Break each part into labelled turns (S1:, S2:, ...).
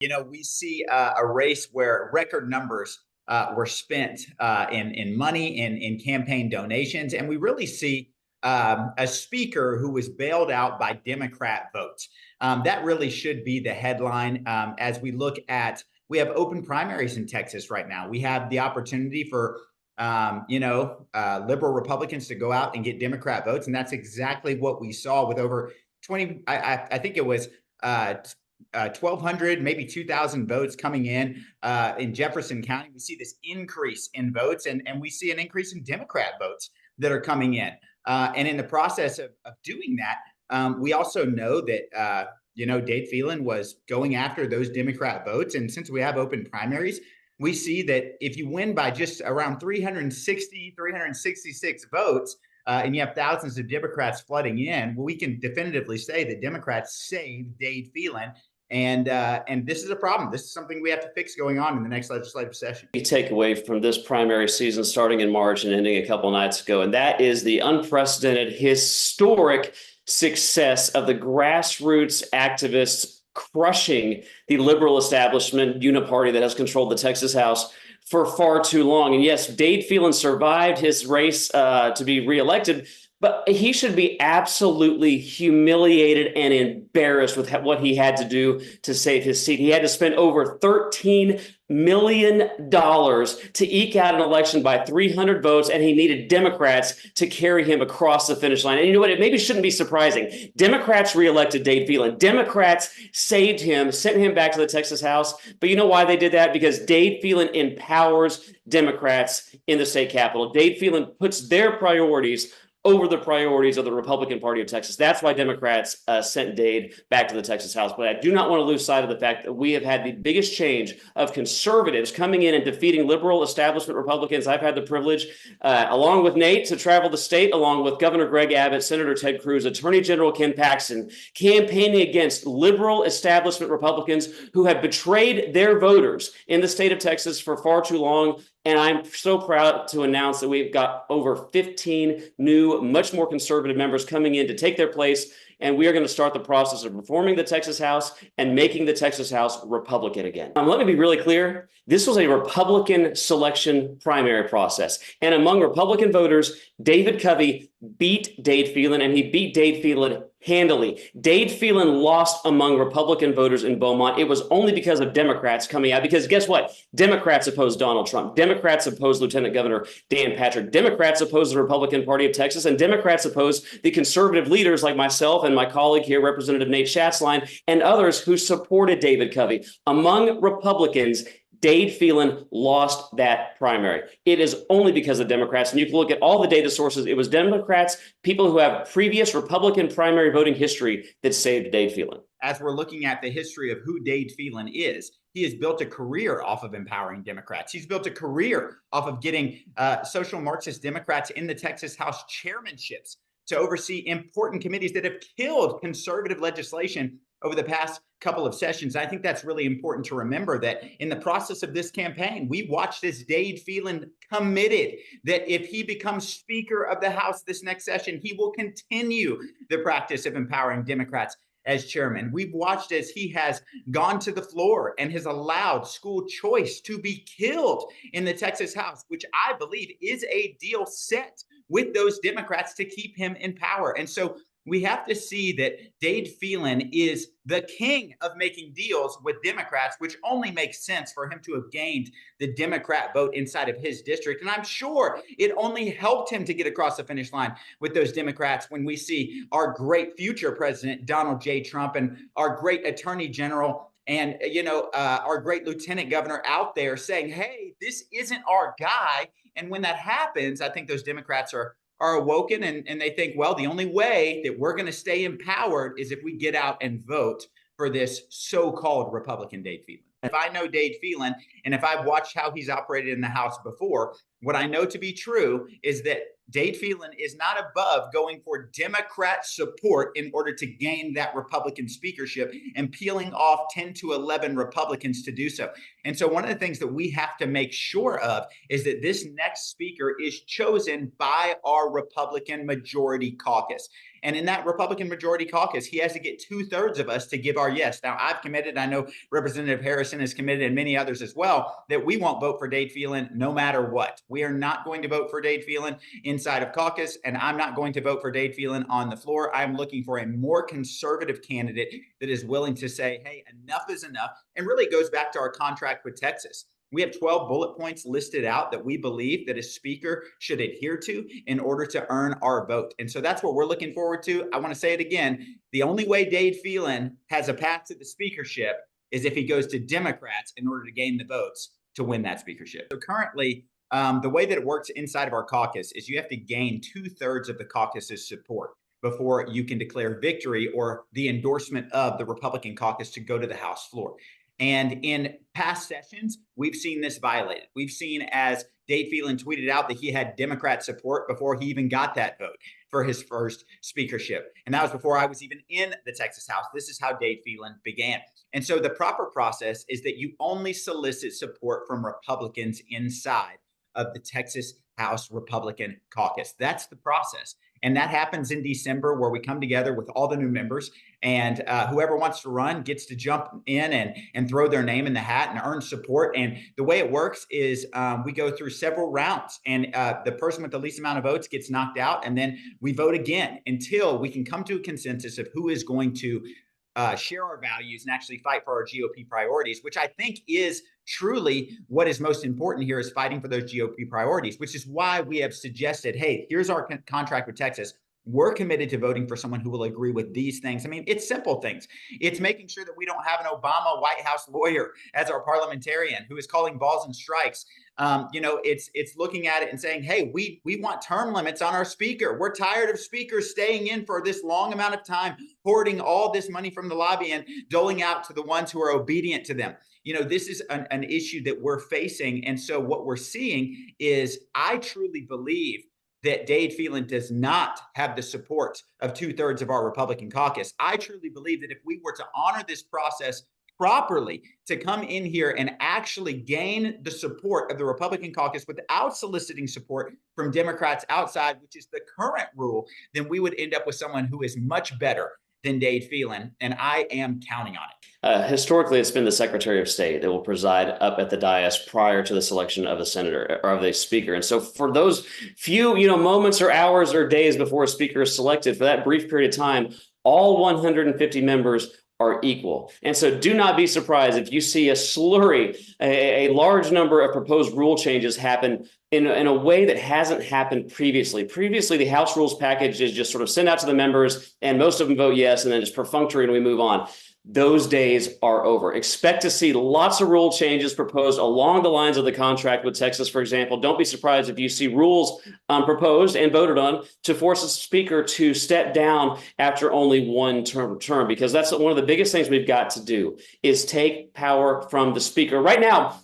S1: We see a race where record numbers were spent in money, in campaign donations, and we really see a speaker who was bailed out by Democrat votes. That really should be the headline as we look at. We have open primaries in Texas right now. We have the opportunity for liberal Republicans to go out and get Democrat votes, and that's exactly what we saw with over 20. I think it was 1,200, maybe 2,000 votes coming in Jefferson County. We see this increase in votes, and we see an increase in Democrat votes that are coming in. And in the process of doing that, we also know that, Dade Phelan was going after those Democrat votes. And since we have open primaries, we see that if you win by just around 366 votes, and you have thousands of Democrats flooding in, well, we can definitively say that Democrats saved Dade Phelan. And this is a problem. This is something we have to fix going on in the next legislative session.
S2: You take away from this primary season starting in March and ending a couple nights ago, and that is the unprecedented, historic success of the grassroots activists crushing the liberal establishment uniparty that has controlled the Texas House for far too long. And yes, Dade Phelan survived his race to be reelected, but he should be absolutely humiliated and embarrassed with what he had to do to save his seat. He had to spend over $13 million to eke out an election by 300 votes, and he needed Democrats to carry him across the finish line. And you know what? It maybe shouldn't be surprising. Democrats reelected Dade Phelan. Democrats saved him, sent him back to the Texas House. But you know why they did that? Because Dade Phelan empowers Democrats in the state capitol. Dade Phelan puts their priorities over the priorities of the Republican Party of Texas. That's why Democrats sent Dade back to the Texas House. But I do not want to lose sight of the fact that we have had the biggest change of conservatives coming in and defeating liberal establishment Republicans. I've had the privilege, along with Nate, to travel the state, along with Governor Greg Abbott, Senator Ted Cruz, Attorney General Ken Paxton, campaigning against liberal establishment Republicans who have betrayed their voters in the state of Texas for far too long. And I'm so proud to announce that we've got over 15 new, much more conservative members coming in to take their place. And we are going to start the process of reforming the Texas House and making the Texas House Republican again. Let me be really clear. This was a Republican selection primary process. And among Republican voters, David Covey beat Dade Phelan, and he beat Dade Phelan handily. Dade Phelan lost among Republican voters in Beaumont. It was only because of Democrats coming out, because guess what? Democrats opposed Donald Trump. Democrats opposed Lieutenant Governor Dan Patrick. Democrats opposed the Republican Party of Texas, and Democrats opposed the conservative leaders like myself and my colleague here, Representative Nate Schatzline, and others who supported David Covey. Among Republicans, Dade Phelan lost that primary. It is only because of Democrats. And you can look at all the data sources. It was Democrats, people who have previous Republican primary voting history, that saved Dade Phelan.
S1: As we're looking at the history of who Dade Phelan is, he has built a career off of empowering Democrats. He's built a career off of getting social Marxist Democrats in the Texas House chairmanships to oversee important committees that have killed conservative legislation over the past couple of sessions. I think that's really important to remember, that in the process of this campaign, we watched as Dade Phelan committed that if he becomes Speaker of the House this next session, he will continue the practice of empowering Democrats as chairman. We've watched as he has gone to the floor and has allowed school choice to be killed in the Texas House, which I believe is a deal set with those Democrats to keep him in power. And so we have to see that Dade Phelan is the king of making deals with Democrats, which only makes sense for him to have gained the Democrat vote inside of his district. And I'm sure it only helped him to get across the finish line with those Democrats when we see our great future president, Donald J. Trump, and our great attorney general and, our great lieutenant governor out there saying, hey, this isn't our guy. And when that happens, I think those Democrats are awoken and they think, well, the only way that we're going to stay empowered is if we get out and vote for this so-called Republican Dade Phelan. If I know Dade Phelan, and if I've watched how he's operated in the House before, what I know to be true is that Dade Phelan is not above going for Democrat support in order to gain that Republican speakership and peeling off 10 to 11 Republicans to do so. And so one of the things that we have to make sure of is that this next speaker is chosen by our Republican majority caucus. And in that Republican majority caucus, he has to get 2/3 of us to give our yes. Now, I've committed, I know Representative Harrison has committed, and many others as well, that we won't vote for Dade Phelan no matter what. We are not going to vote for Dade Phelan inside of caucus, and I'm not going to vote for Dade Phelan on the floor. I'm looking for a more conservative candidate that is willing to say, hey, enough is enough, and really goes back to our contract with Texas. We have 12 bullet points listed out that we believe that a speaker should adhere to in order to earn our vote. And so that's what we're looking forward to. I want to say it again. The only way Dade Phelan has a path to the speakership is if he goes to Democrats in order to gain the votes to win that speakership. So currently, the way that it works inside of our caucus is you have to gain 2/3 of the caucus's support before you can declare victory or the endorsement of the Republican caucus to go to the House floor. And in past sessions, we've seen this violated. We've seen as Dade Phelan tweeted out that he had Democrat support before he even got that vote for his first speakership. And that was before I was even in the Texas House. This is how Dade Phelan began. And so the proper process is that you only solicit support from Republicans inside of the Texas House Republican caucus. That's the process. And that happens in December, where we come together with all the new members, and whoever wants to run gets to jump in and throw their name in the hat and earn support. And the way it works is we go through several rounds, and the person with the least amount of votes gets knocked out, and then we vote again until we can come to a consensus of who is going to share our values and actually fight for our GOP priorities, which I think is truly what is most important here, is fighting for those GOP priorities, which is why we have suggested, hey, here's our contract with Texas. We're committed to voting for someone who will agree with these things. I mean, it's simple things. It's making sure that we don't have an Obama White House lawyer as our parliamentarian who is calling balls and strikes. It's looking at it and saying, hey, we want term limits on our speaker. We're tired of speakers staying in for this long amount of time, hoarding all this money from the lobby and doling out to the ones who are obedient to them. This is an issue that we're facing. And so what we're seeing is, I truly believe that Dade Phelan does not have the support of 2/3 of our Republican caucus. I truly believe that if we were to honor this process properly, to come in here and actually gain the support of the Republican caucus without soliciting support from Democrats outside, which is the current rule, then we would end up with someone who is much better than Dade Phelan, and I am counting on it.
S2: Historically, it's been the Secretary of State that will preside up at the dais prior to the selection of the senator or of the speaker. And so for those few, moments or hours or days before a speaker is selected, for that brief period of time, all 150 members are equal. And so do not be surprised if you see a slurry, a large number of proposed rule changes happen in a way that hasn't happened previously. Previously, the House rules package is just sort of sent out to the members, and most of them vote yes, and then it's perfunctory and we move on. Those days are over. Expect to see lots of rule changes proposed along the lines of the contract with Texas, for example. Don't be surprised if you see rules proposed and voted on to force a speaker to step down after only one term, because that's one of the biggest things we've got to do, is take power from the speaker. Right now,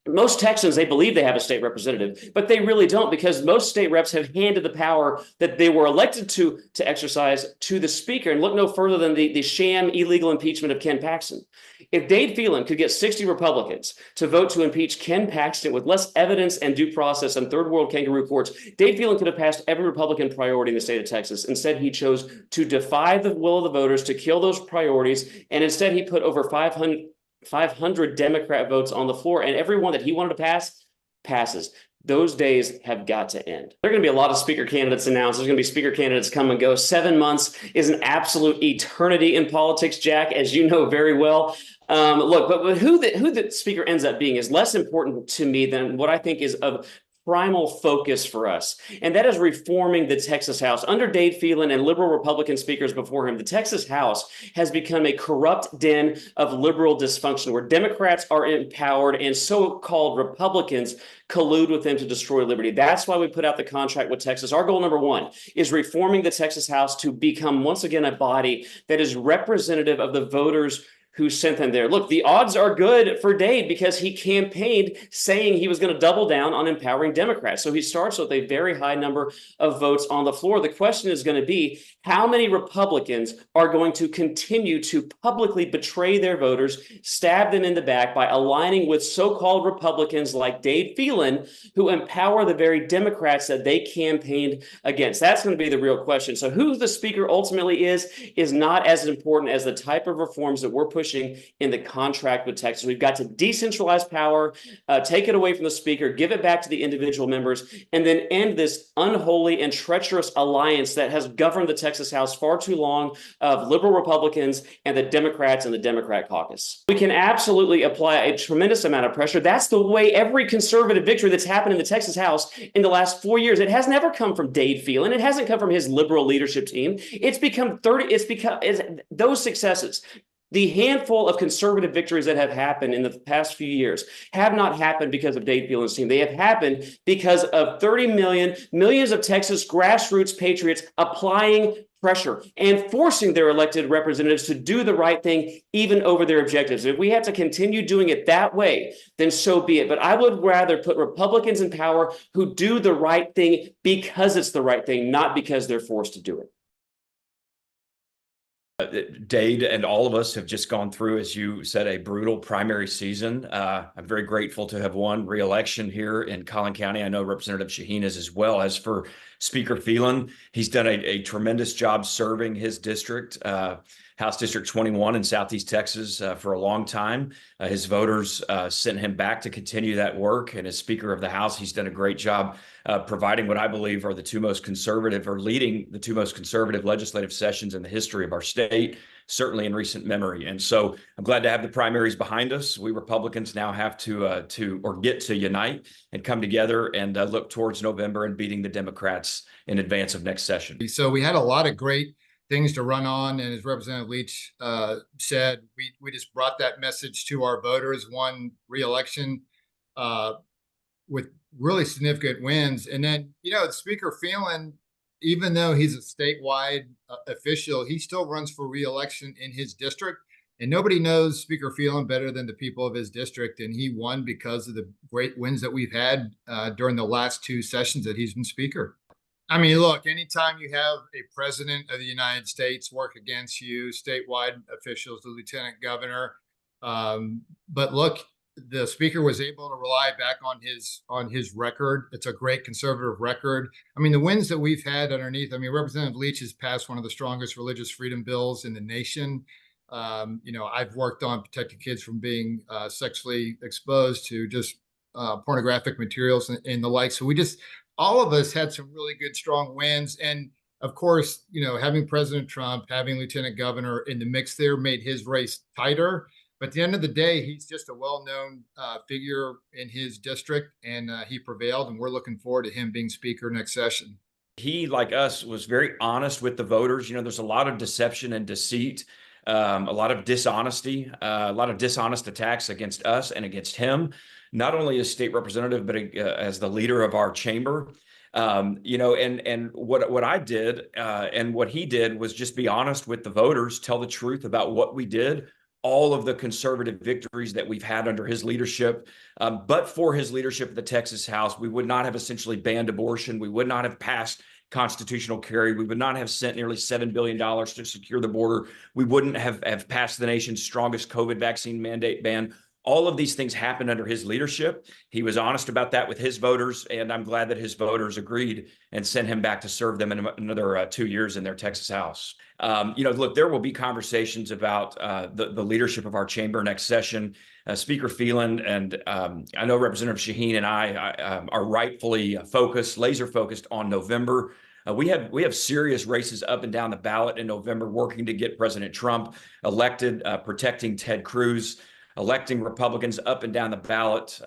S2: most Texans, they believe they have a state representative, but they really don't, because most state reps have handed the power that they were elected to exercise to the speaker. And look no further than the sham illegal impeachment of Ken Paxton. If Dade Phelan could get 60 Republicans to vote to impeach Ken Paxton with less evidence and due process and third world kangaroo courts, Dade Phelan could have passed every Republican priority in the state of Texas. Instead, he chose to defy the will of the voters, to kill those priorities. And instead, he put over 500 Democrat votes on the floor, and every one that he wanted to pass passes. Those days have got to end. There are going to be a lot of speaker candidates announced. There's going to be speaker candidates come and go. 7 months is an absolute eternity in politics, Jack, as you know very well. But who the speaker ends up being is less important to me than what I think is of primal focus for us, and that is reforming the Texas House. Under Dade Phelan and liberal Republican speakers before him, the Texas House has become a corrupt den of liberal dysfunction, where Democrats are empowered and so-called Republicans collude with them to destroy liberty. That's why we put out the contract with Texas. Our goal number one is reforming the Texas House to become once again a body that is representative of the voters who sent them there. Look, the odds are good for Dade because he campaigned saying he was going to double down on empowering Democrats. So he starts with a very high number of votes on the floor. The question is going to be, how many Republicans are going to continue to publicly betray their voters, stab them in the back by aligning with so-called Republicans like Dade Phelan, who empower the very Democrats that they campaigned against? That's going to be the real question. So who the speaker ultimately is not as important as the type of reforms that we're pushing in the contract with Texas. We've got to decentralize power, take it away from the speaker, give it back to the individual members, and then end this unholy and treacherous alliance that has governed the Texas House far too long of liberal Republicans and the Democrats and the Democrat caucus. We can absolutely apply a tremendous amount of pressure. That's the way every conservative victory that's happened in the Texas House in the last 4 years. It has never come from Dade Phelan. It hasn't come from his liberal leadership team. It's those successes. The handful of conservative victories that have happened in the past few years have not happened because of Dade Phelan's team. They have happened because of millions of Texas grassroots patriots applying pressure and forcing their elected representatives to do the right thing, even over their objectives. If we have to continue doing it that way, then so be it. But I would rather put Republicans in power who do the right thing because it's the right thing, not because they're forced to do it.
S3: Dade and all of us have just gone through, as you said, a brutal primary season. I'm very grateful to have won re-election here in Collin County. I know Representative Shaheen is as well. As for Speaker Phelan, he's done a tremendous job serving his district, House District 21 in Southeast Texas, for a long time. His voters sent him back to continue that work. And as Speaker of the House, he's done a great job providing what I believe are the two most conservative, or leading the two most conservative legislative sessions in the history of our state, certainly in recent memory. And so I'm glad to have the primaries behind us. We Republicans now have to get to unite and come together and look towards November and beating the Democrats in advance of next session.
S4: So we had a lot of great things to run on, and as Representative Leach said, we just brought that message to our voters, won re-election with really significant wins. And then, Speaker Phelan, even though he's a statewide official, he still runs for re-election in his district. And nobody knows Speaker Phelan better than the people of his district. And he won because of the great wins that we've had during the last two sessions that he's been Speaker. I mean, look, anytime you have a president of the United States work against you, statewide officials, the lieutenant governor, but look, the speaker was able to rely back on his record. It's a great conservative record. I mean, the wins that we've had underneath, Representative Leach has passed one of the strongest religious freedom bills in the nation. I've worked on protecting kids from being sexually exposed to just pornographic materials and the like. So all of us had some really good, strong wins. And of course, having President Trump, having Lieutenant Governor in the mix there made his race tighter. But at the end of the day, he's just a well-known figure in his district, and he prevailed. And we're looking forward to him being Speaker next session.
S3: He, like us, was very honest with the voters. There's a lot of deception and deceit, a lot of dishonesty, a lot of dishonest attacks against us and against him, not only as state representative, but as the leader of our chamber. And what I did and what he did was just be honest with the voters, tell the truth about what we did, all of the conservative victories that we've had under his leadership. But for his leadership of the Texas House, we would not have essentially banned abortion. We would not have passed constitutional carry. We would not have sent nearly $7 billion to secure the border. We wouldn't have passed the nation's strongest COVID vaccine mandate ban. All of these things happened under his leadership. He was honest about that with his voters, and I'm glad that his voters agreed and sent him back to serve them in another 2 years in their Texas House. Look, there will be conversations about the leadership of our chamber next session. Speaker Phelan and I know Representative Shaheen and I are rightfully laser focused on November. We have serious races up and down the ballot in November, working to get President Trump elected, protecting Ted Cruz, electing Republicans up and down the ballot,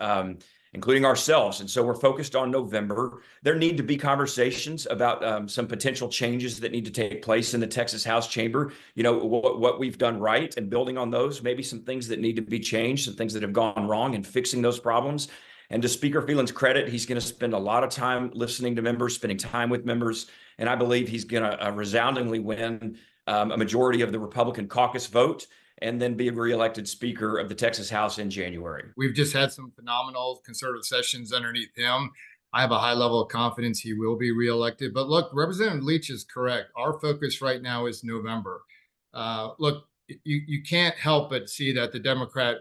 S3: including ourselves. And so we're focused on November. There need to be conversations about some potential changes that need to take place in the Texas House chamber. What we've done right, and building on those, maybe some things that need to be changed, some things that have gone wrong, and fixing those problems. And to Speaker Phelan's credit, he's going to spend a lot of time listening to members, spending time with members. And I believe he's going to resoundingly win a majority of the Republican caucus vote. and then be reelected Speaker of the Texas House in January.
S4: We've just had some phenomenal conservative sessions underneath him. I have a high level of confidence he will be reelected. But look, Representative Leach is correct. Our focus right now is November. Look, you can't help but see that the Democrat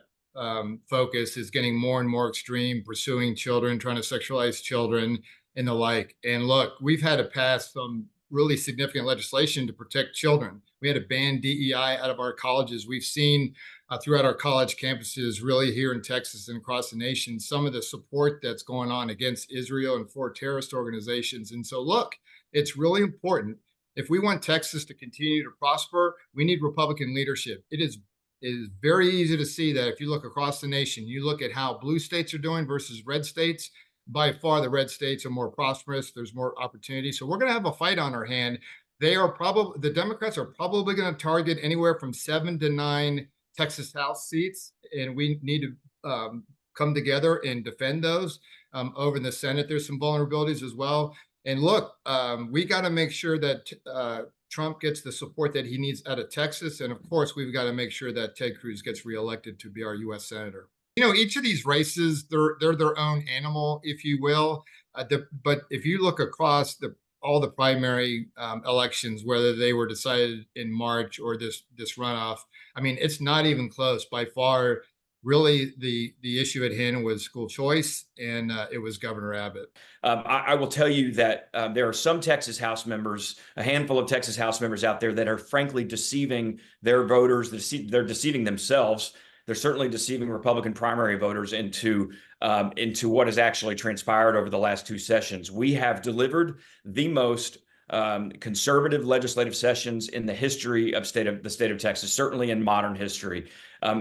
S4: focus is getting more and more extreme, pursuing children, trying to sexualize children, and the like. And look, we've had to pass some really significant legislation to protect children. We had to ban DEI out of our colleges. We've seen throughout our college campuses, really here in Texas and across the nation, some of the support that's going on against Israel and for terrorist organizations. And so, look, it's really important. If we want Texas to continue to prosper, we need Republican leadership. It is very easy to see that if you look across the nation, you look at how blue states are doing versus red states. By far, the red states are more prosperous. There's more opportunity. So we're going to have a fight on our hand. The Democrats are probably going to target anywhere from 7 to 9 Texas House seats, and we need to come together and defend those. Over in the Senate, there's some vulnerabilities as well. And look, we got to make sure that Trump gets the support that he needs out of Texas. And of course, we've got to make sure that Ted Cruz gets reelected to be our U.S. Senator. You know, each of these races, they're their own animal, if you will. But if you look across all the primary elections, whether they were decided in March or this runoff, I mean, it's not even close. By far, really, the issue at hand was school choice, and it was Governor Abbott.
S3: I will tell you that there are some Texas House members, a handful of Texas House members out there that are frankly deceiving their voters. They're deceiving themselves. They're certainly deceiving Republican primary voters into what has actually transpired over the last 2 sessions. We have delivered the most conservative legislative sessions in the history of the state of Texas, certainly in modern history.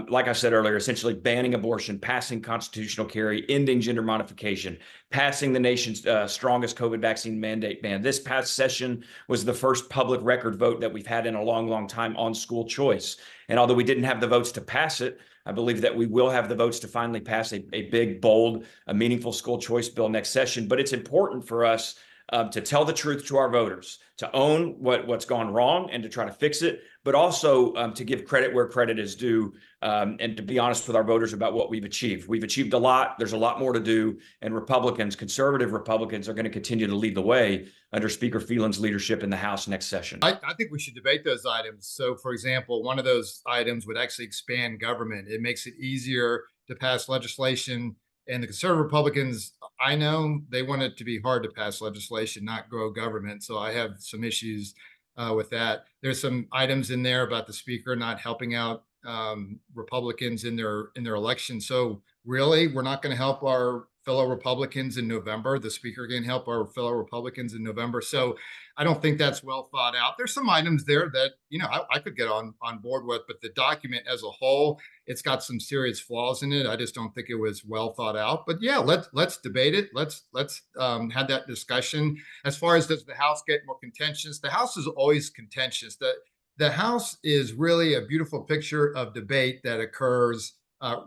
S3: Like I said earlier, essentially banning abortion, passing constitutional carry, ending gender modification, passing the nation's strongest COVID vaccine mandate ban. This past session was the first public record vote that we've had in a long, long time on school choice. And although we didn't have the votes to pass it, I believe that we will have the votes to finally pass a big, bold, a meaningful school choice bill next session. But it's important for us to tell the truth to our voters, to own what's gone wrong and to try to fix it, but also to give credit where credit is due, and to be honest with our voters about what we've achieved. We've achieved a lot. There's a lot more to do, and conservative Republicans are going to continue to lead the way under Speaker Phelan's leadership in the House next session.
S4: I think we should debate those items. So, for example, one of those items would actually expand government. It makes it easier to pass legislation. And the conservative Republicans, I know they want it to be hard to pass legislation, not grow government. So I have some issues with that. There's some items in there about the speaker not helping out Republicans in their election. So really, we're not going to help our fellow Republicans in November. The speaker can help our fellow Republicans in November. So I don't think that's well thought out. There's some items there that, you know, I could get on board with, but the document as a whole, it's got some serious flaws in it. I just don't think it was well thought out. But yeah, let's debate it. Let's have that discussion. As far as does the House get more contentious? The House is always contentious. The House is really a beautiful picture of debate that occurs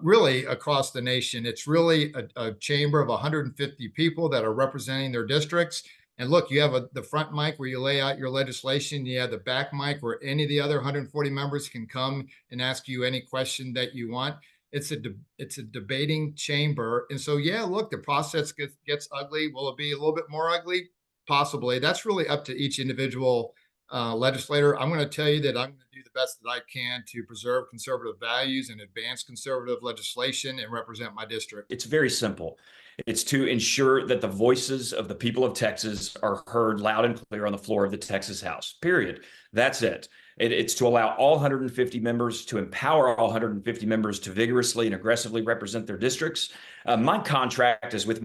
S4: really across the nation. It's really a chamber of 150 people that are representing their districts. And look, you have the front mic where you lay out your legislation. You have the back mic where any of the other 140 members can come and ask you any question that you want. It's a debating chamber. And so, yeah, look, the process gets ugly. Will it be a little bit more ugly? Possibly. That's really up to each individual legislator. I'm going to tell you that I'm going to do the best that I can to preserve conservative values and advance conservative legislation and represent my district.
S3: It's very simple. It's to ensure that the voices of the people of Texas are heard loud and clear on the floor of the Texas House, period. That's it. It's to allow all 150 members, to empower all 150 members to vigorously and aggressively represent their districts. My contract is with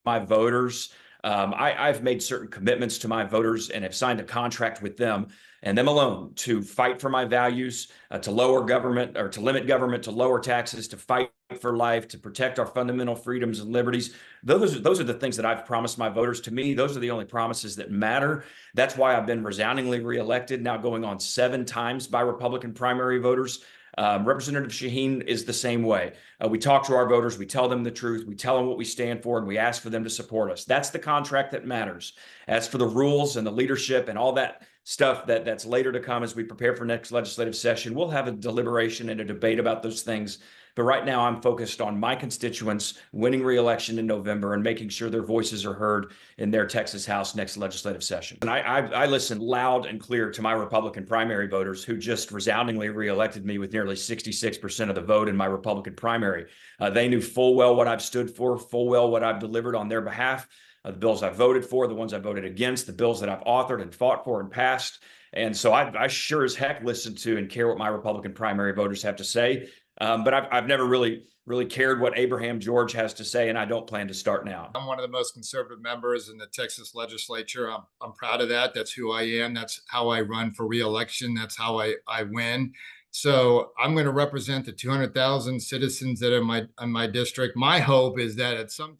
S3: my voters. I've made certain commitments to my voters and have signed a contract with them and them alone to fight for my values, to lower government or to limit government, to lower taxes, to fight for life, to protect our fundamental freedoms and liberties. Those are the things that I've promised my voters. To me, those are the only promises that matter. That's why I've been resoundingly reelected, now going on 7 times by Republican primary voters. Representative Shaheen is the same way. We talk to our voters, we tell them the truth, we tell them what we stand for, and we ask for them to support us. That's the contract that matters. As for the rules and the leadership and all that stuff that's later to come as we prepare for next legislative session. We'll have a deliberation and a debate about those things. But right now, I'm focused on my constituents winning re-election in November and making sure their voices are heard in their Texas House next legislative session. And I listen loud and clear to my Republican primary voters who just resoundingly re-elected me with nearly 66% of the vote in my Republican primary. They knew full well what I've stood for, full well what I've delivered on their behalf, the bills I voted for, the ones I voted against, the bills that I've authored and fought for and passed. And so I sure as heck listen to and care what my Republican primary voters have to say. But I've never really cared what Abraham George has to say, and I don't plan to start now.
S4: I'm one of the most conservative members in the Texas legislature. I'm proud of that. That's who I am. That's how I run for re-election. That's how I win. So I'm going to represent the 200,000 citizens that are in my district. My hope is that at some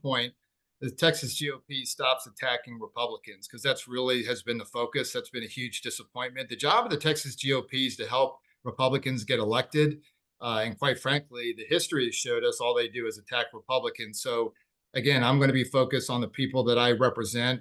S4: point, the Texas GOP stops attacking Republicans, because that's really has been the focus. That's been a huge disappointment. The job of the Texas GOP is to help Republicans get elected. And quite frankly, the history has showed us all they do is attack Republicans. So again, I'm going to be focused on the people that I represent.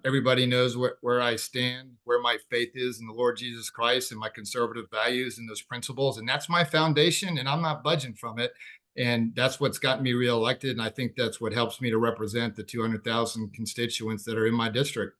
S4: Everybody knows where I stand, where my faith is in the Lord Jesus Christ and my conservative values and those principles. And that's my foundation, and I'm not budging from it. And that's what's gotten me reelected. And I think that's what helps me to represent the 200,000 constituents that are in my district.